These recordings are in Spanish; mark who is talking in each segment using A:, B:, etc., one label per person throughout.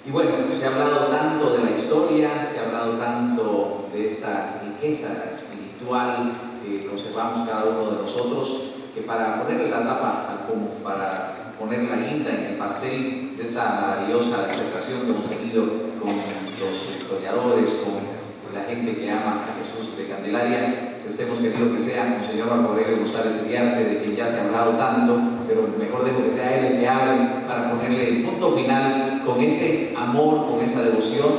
A: Y bueno, se ha hablado tanto de la historia, se ha hablado tanto de esta riqueza espiritual que conservamos cada uno de nosotros, que para ponerle la tapa al pomo, para poner la guinda en el pastel de esta maravillosa disertación que hemos tenido con los historiadores, con la gente que ama a Jesús de Candelaria, pues hemos querido que sea Monseñor Marco Aurelio González Iriarte, de quien ya se ha hablado tanto, pero mejor dejo que sea él el que hable para ponerle el punto final con ese amor, con esa devoción,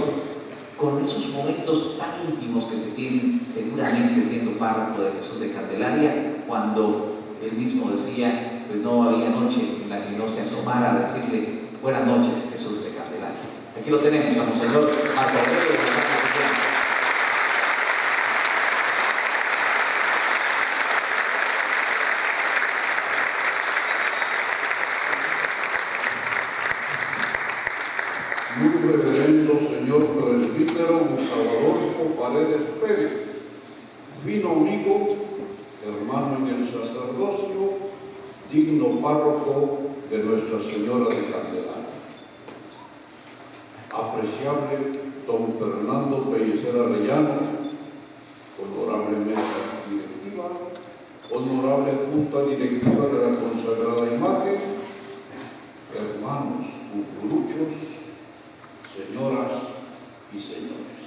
A: con esos momentos tan íntimos que se tienen seguramente siendo párroco de Jesús de Candelaria, cuando él mismo decía, pues no había noche en la que no se asomara a decirle buenas noches, Jesús de Candelaria. Aquí lo tenemos a Monseñor Marco Aurelio González Iriarte.
B: Muy reverendo señor presbítero Gustavo Adolfo Paredes Pérez, fino amigo, hermano en el sacerdocio, digno párroco de Nuestra Señora de Candelaria. Apreciable don Fernando Pellicer Arellano, honorable mesa directiva, honorable junta directiva de la consagrada imagen, hermanos cucuruchos, señoras y señores.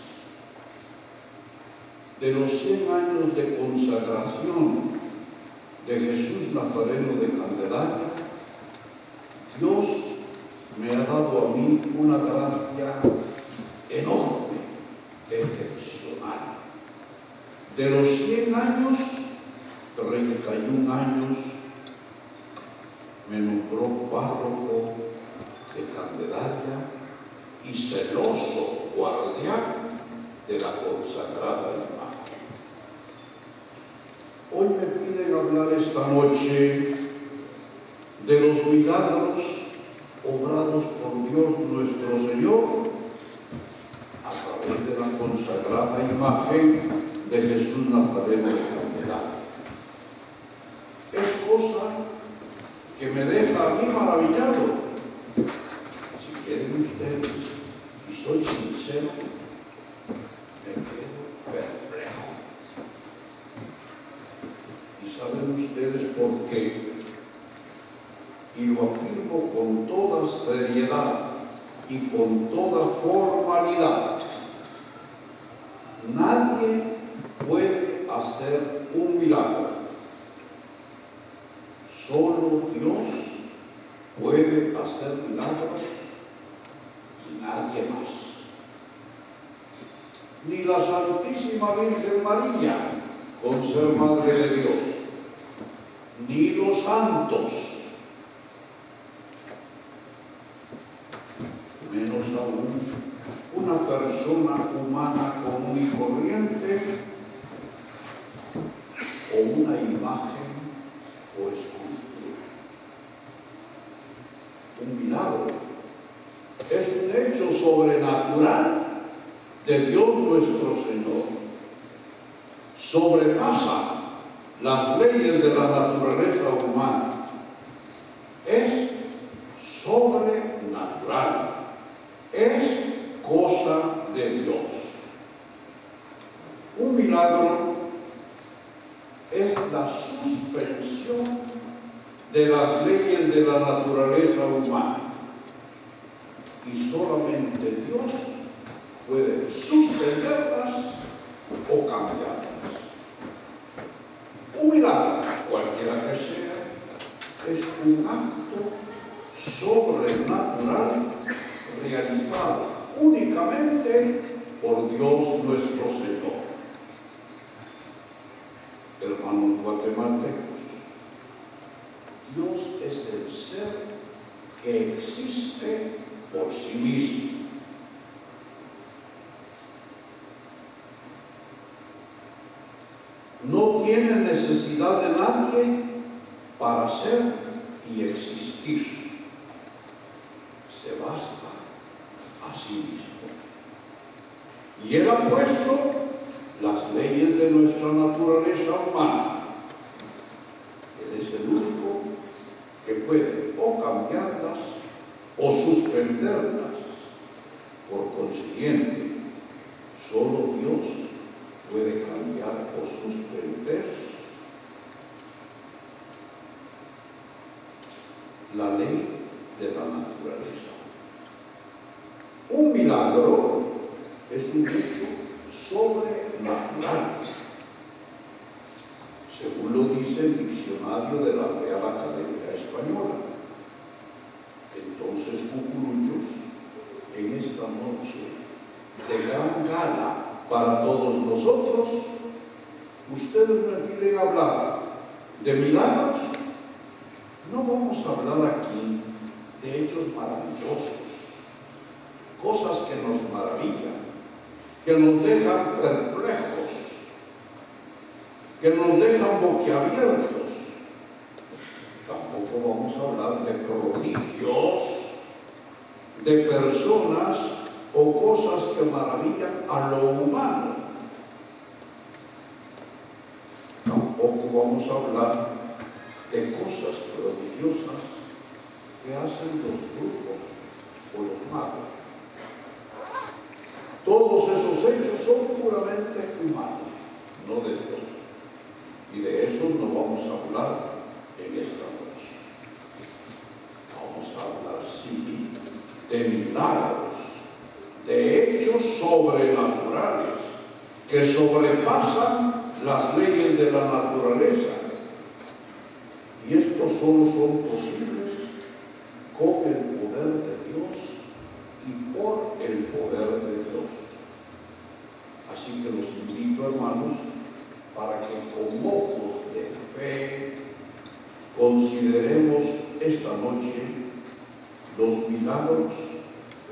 B: De los 100 años de consagración de Jesús Nazareno de Candelaria, Dios me ha dado a mí una gracia enorme, excepcional. De los 100 años, 31 años me nombró párroco de Candelaria y celoso guardián de la consagrada imagen. Hoy me piden hablar esta noche de los milagros obrados por Dios nuestro Señor a través de la consagrada imagen de Jesús Nazareno de Candelaria. Es cosa que me deja a mí maravillado. Si quieren ustedes, y soy sincero, me quedo perplejo. ¿Y saben ustedes por qué? Y lo afirmo con toda seriedad y con toda formalidad. Nadie puede hacer un milagro. Solo Dios puede hacer milagros y nadie más. Ni la Santísima Virgen María, con ser Madre de Dios, ni los santos, menos aún una persona humana común y corriente, o una imagen o escultura. Un milagro es un hecho sobrenatural de Dios nuestro Señor. Sobrepasa las leyes de la naturaleza humana. Es sobrenatural. Es cosa de Dios. Un milagro es la suspensión de las leyes de la naturaleza humana. Y solamente Dios puede suspenderlas o cambiarlas. Un milagro, cualquiera que sea, es un acto sobrenatural realizado únicamente por Dios nuestro Señor. Hermanos guatemaltecos, Dios es el ser que existe por sí mismo. No tiene necesidad de nadie para ser y existir. Se basta a sí mismo. Y Él ha puesto las leyes de nuestra naturaleza humana. Él es el único que puede o cambiarlas o suspenderlas. consiguiente, solo Dios puede cambiar por sus penitencias la ley de la naturaleza. Un milagro es un hecho sobrenatural, según lo dice el diccionario de la Real Academia Española. Entonces, cucuruchos, en esta noche de gran gala para todos nosotros, ustedes me piden hablar de milagros. No vamos a hablar aquí de hechos maravillosos, cosas que nos maravillan, que nos dejan perplejos, que nos dejan boquiabiertos. Tampoco vamos a hablar de prodigios, de personas o cosas que maravillan a lo humano. Tampoco vamos a hablar de cosas prodigiosas que hacen los brujos o los magos. Todos esos hechos son puramente humanos, no de Dios. Y de eso no vamos a hablar en esta noche. Vamos a hablar, sí, de milagros, de hechos sobrenaturales que sobrepasan las leyes de la naturaleza. Y estos solo son posibles con el poder de Dios y por el poder de Dios. Así que los invito, hermanos, para que con ojos de fe consideremos esta noche los milagros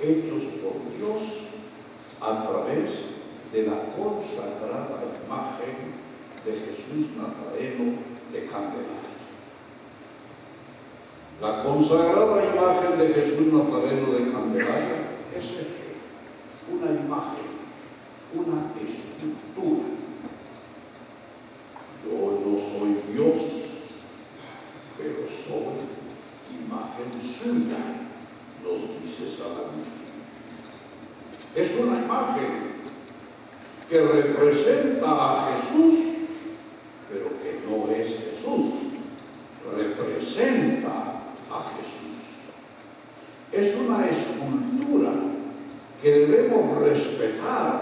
B: hechos por Dios a través de la consagrada imagen de Jesús Nazareno de Candelaria. La consagrada imagen de Jesús Nazareno de Candelaria es eso, una imagen, una escultura. Yo no soy Dios, pero soy imagen suya, nos dice San Agustín. Es una imagen que representa a Jesús, pero que no es Jesús, representa a Jesús. Es una escultura que debemos respetar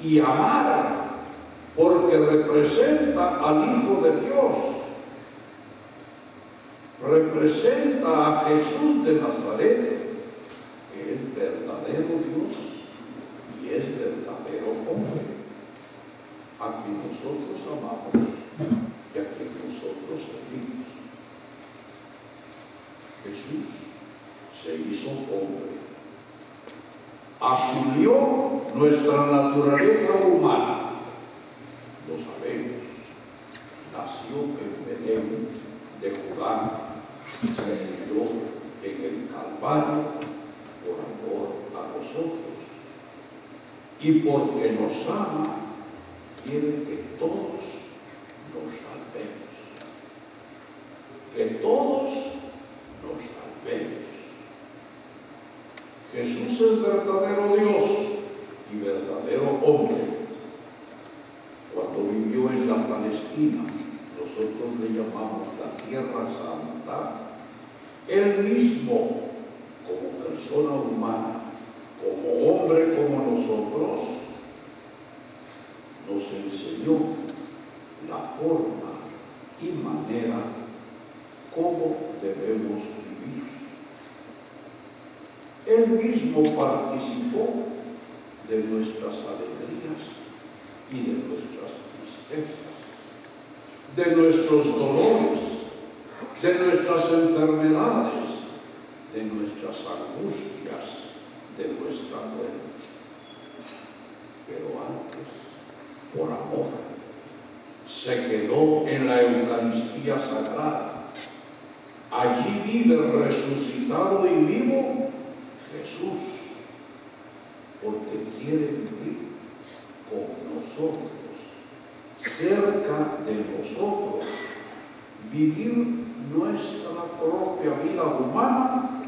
B: y amar, porque representa al Hijo de Dios, representa a Jesús de Nazaret, que es verdadero Dios y es verdadero hombre, a quien nosotros amamos y a quien nosotros servimos. Jesús se hizo hombre, asumió nuestra naturaleza humana. Lo sabemos, nació en Belén de Judá, se murió en el Calvario por amor a nosotros, y porque nos ama quiere que todos nos salvemos, que todos nos salvemos. Jesús es verdadero Dios y verdadero hombre. Cuando vivió en la Palestina, nosotros le llamamos la Tierra Santa, él mismo, como persona humana, como hombre como nosotros, nos enseñó la forma y manera como debemos vivir. Él mismo participó de nuestras alegrías y de nuestras tristezas, de nuestros dolores, de nuestras enfermedades, de nuestras angustias, de nuestra muerte. Pero antes, por amor, se quedó en la Eucaristía Sagrada. Allí vive resucitado y vivo Jesús, porque quiere vivir con nosotros, cerca de nosotros, vivir nuestra propia vida humana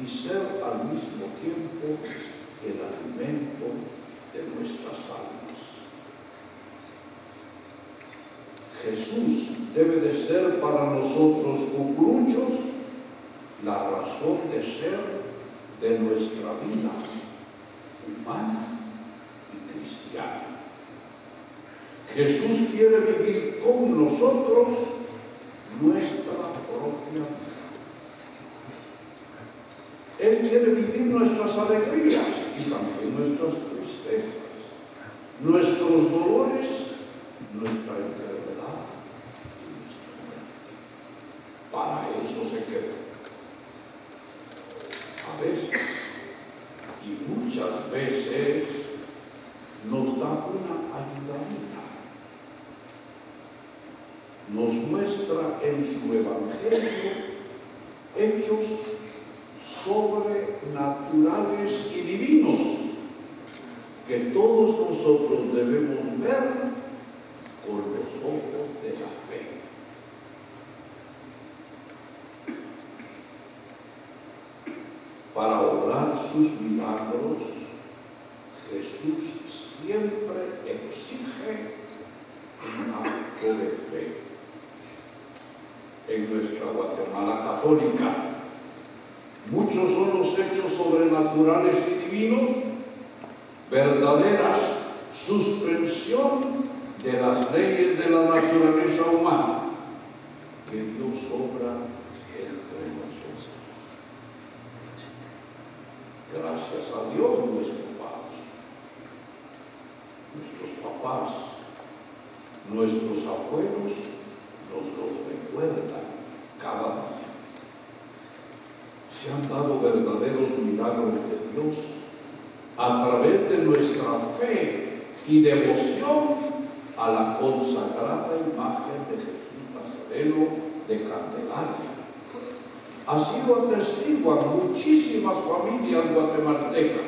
B: y ser al mismo tiempo el alimento de nuestras almas. Jesús debe de ser para nosotros cucuruchos la razón de ser de nuestra vida humana y cristiana. Jesús quiere vivir con nosotros nuestra propia vida. Él quiere vivir nuestras alegrías y también nuestras tristezas, nuestros dolores, nuestra enfermedad y nuestra muerte. Para eso se quedó. A veces, y muchas veces, nos da una ayudadita. Nos muestra en su Evangelio hechos sobrenaturales y divinos que todos nosotros debemos ver con los ojos de la fe. Para obrar sus milagros, Jesús siempre exige un acto de fe. En nuestra Guatemala católica, muchos son los hechos sobrenaturales y divinos, verdaderas suspensión de las leyes de la naturaleza humana que Dios obra entre nosotros. Gracias a Dios nuestro Padre, nuestros papás, nuestros abuelos nos los recuerdan cada día. Se han dado verdaderos milagros de Dios a través de nuestra fe y devoción a la consagrada imagen de Jesús Nazareno de Candelaria. Así lo atestiguan muchísimas familias guatemaltecas.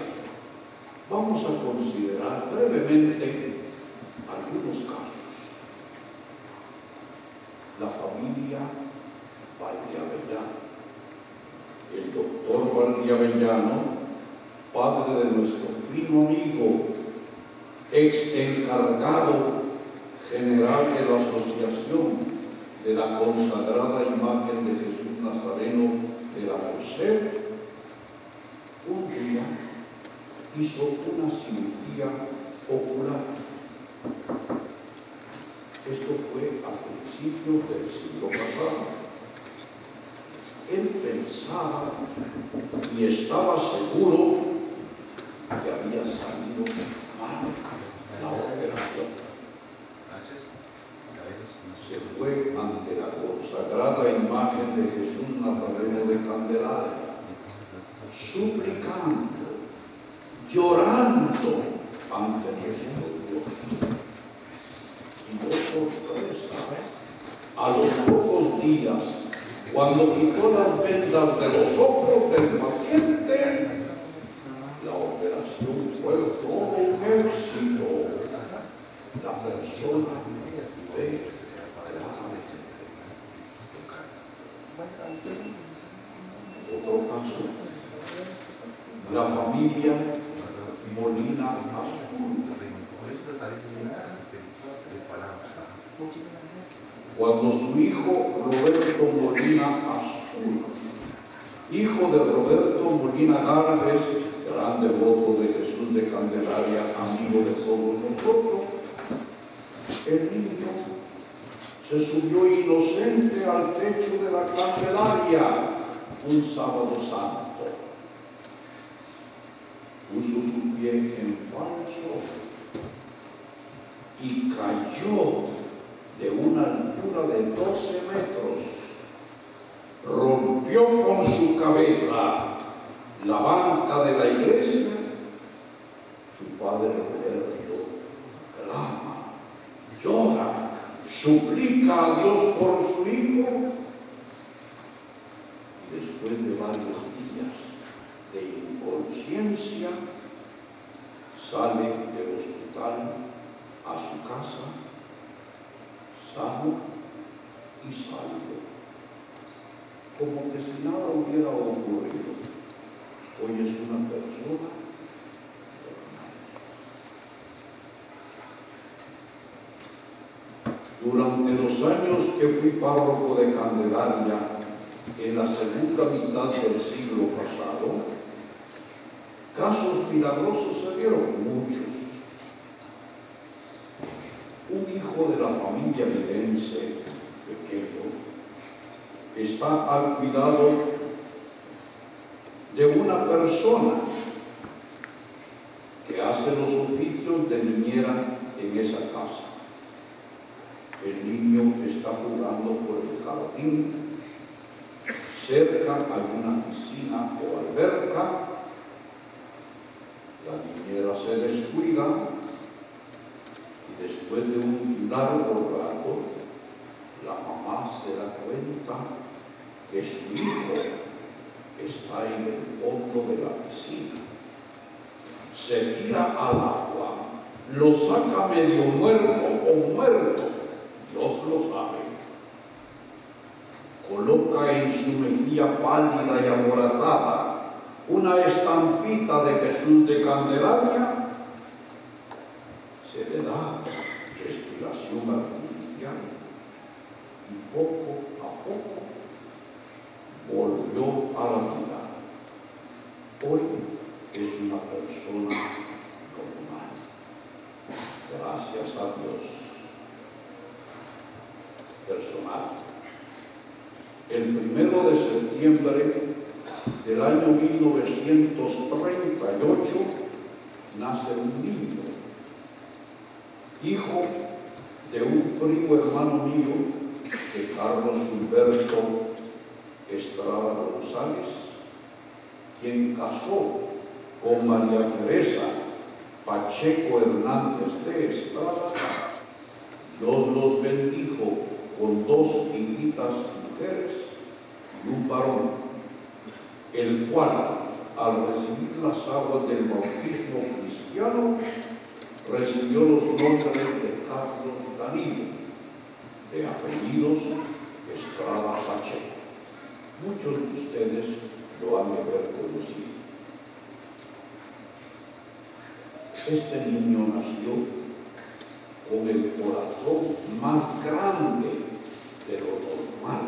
B: Vamos a considerar brevemente algunos casos. La familia Valdeavellano. El doctor Valdeavellano, padre de nuestro fino amigo, ex encargado general de la Asociación de la Consagrada Imagen de Jesús Nazareno de la Merced, un día hizo una cirugía ocular. Esto fue a principios del siglo pasado. Él pensaba y estaba seguro que había salido mal la operación. Se fue ante la consagrada imagen de Jesús Nazareno de Candelaria, suplicando, llorando ante nuestro Dios. Y por sorpresa, a los pocos días, cuando quitó las vendas de los ojos del paciente, la operación fue todo un éxito. La persona ve claramente. Otro caso, la familia Molina Azul. Cuando su hijo Roberto Molina Azul, hijo de Roberto Molina Gálvez, gran devoto de Jesús de Candelaria, amigo de todos nosotros, el niño se subió inocente al techo de la Candelaria un sábado santo. Puso su pie en falso y cayó de una altura de 12 metros. Rompió con su cabeza la banca de la iglesia. Su padre Roberto clama, llora, suplica a Dios por su hijo. Y después de varios días de inconsciencia, sale del hospital a su casa, sano y salvo, como que si nada hubiera ocurrido. Hoy es una persona Durante los años que fui párroco de Candelaria, en la segunda mitad del siglo pasado, casos milagrosos se dieron muchos. Un hijo de la familia vidense, pequeño, está al cuidado de una persona que hace los oficios de niñera en esa casa. El niño está jugando por el jardín. Cerca hay una piscina o alberca. La niñera se descuida y después de un largo rato, la mamá se da cuenta que su hijo está en el fondo de la piscina. Se tira al agua, lo saca medio muerto o muerto, Dios lo sabe. Coloca en su mejilla pálida y amoratada una estampita de Jesús de Candelaria, se le da respiración artificial y poco a poco volvió a la vida. Hoy es una persona normal. Gracias a Dios. Personal. El 1 de septiembre del año 1938 nace un niño, hijo de un primo hermano mío, de Carlos Humberto Estrada González, quien casó con María Teresa Pacheco Hernández de Estrada. Dios los bendijo con 2 hijitas mujeres y un varón, el cual, al recibir las aguas del bautismo cristiano, recibió los nombres de Carlos Danilo, de apellidos Estrada Pacheco. Muchos de ustedes lo han de haber conocido. Este niño nació con el corazón más grande de lo normal.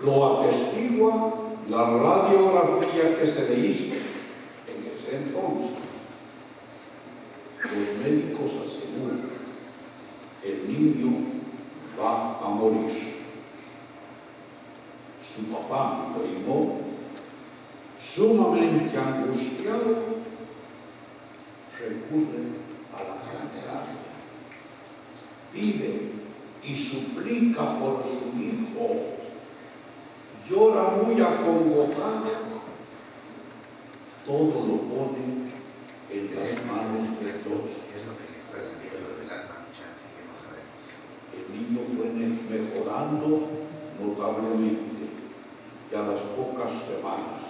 B: Lo atestigua la radiografía que se le hizo en ese entonces. Los médicos aseguran que el niño va a morir. Su papá, mi primo, sumamente angustiado, recurre a la Candelaria. Pide y suplica por su hijo. Llora muy acongojado. Todo lo pone en las manos de Dios.
C: Es lo que le está saliendo del alma, así que no sabemos.
B: El niño fue mejorando notablemente y a las pocas semanas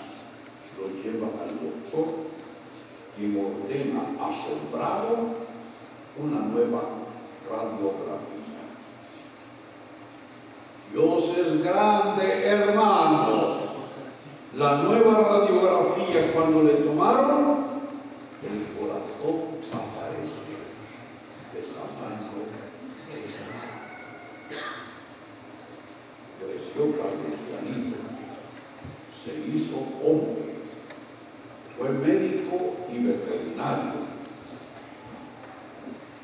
B: lo llevan al doctor, quien ordena asombrado una nueva radiografía. Dios es grande, hermanos. La nueva radiografía, cuando le tomaron, el corazón apareció de tamaño. Creció Carlos Danilo, se hizo hombre, fue médico y veterinario.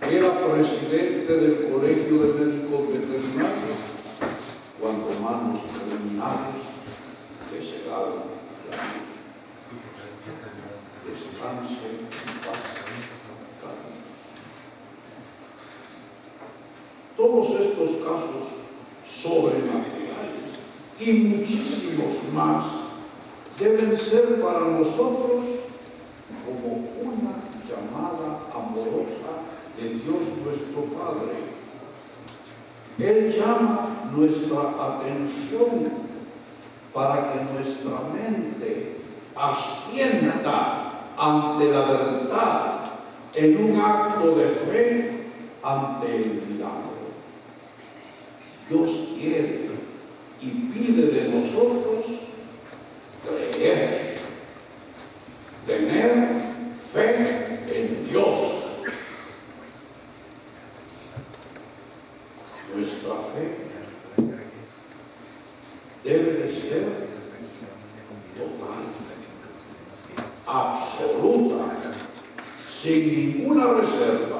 B: Era presidente del Colegio de Médicos Veterinarios cuando manos criminales le llegaron la vida. Descanse en paz, Carlitos. Todos estos casos sobrenaturales y muchísimos más deben ser para nosotros como una llamada amorosa de Dios nuestro Padre. Él llama nuestra atención para que nuestra mente ascienda ante la verdad en un acto de fe ante el milagro. Dios quiere y pide de nosotros creer, tener fe en Dios. nuestra fe debe de ser total, absoluta, sin ninguna reserva.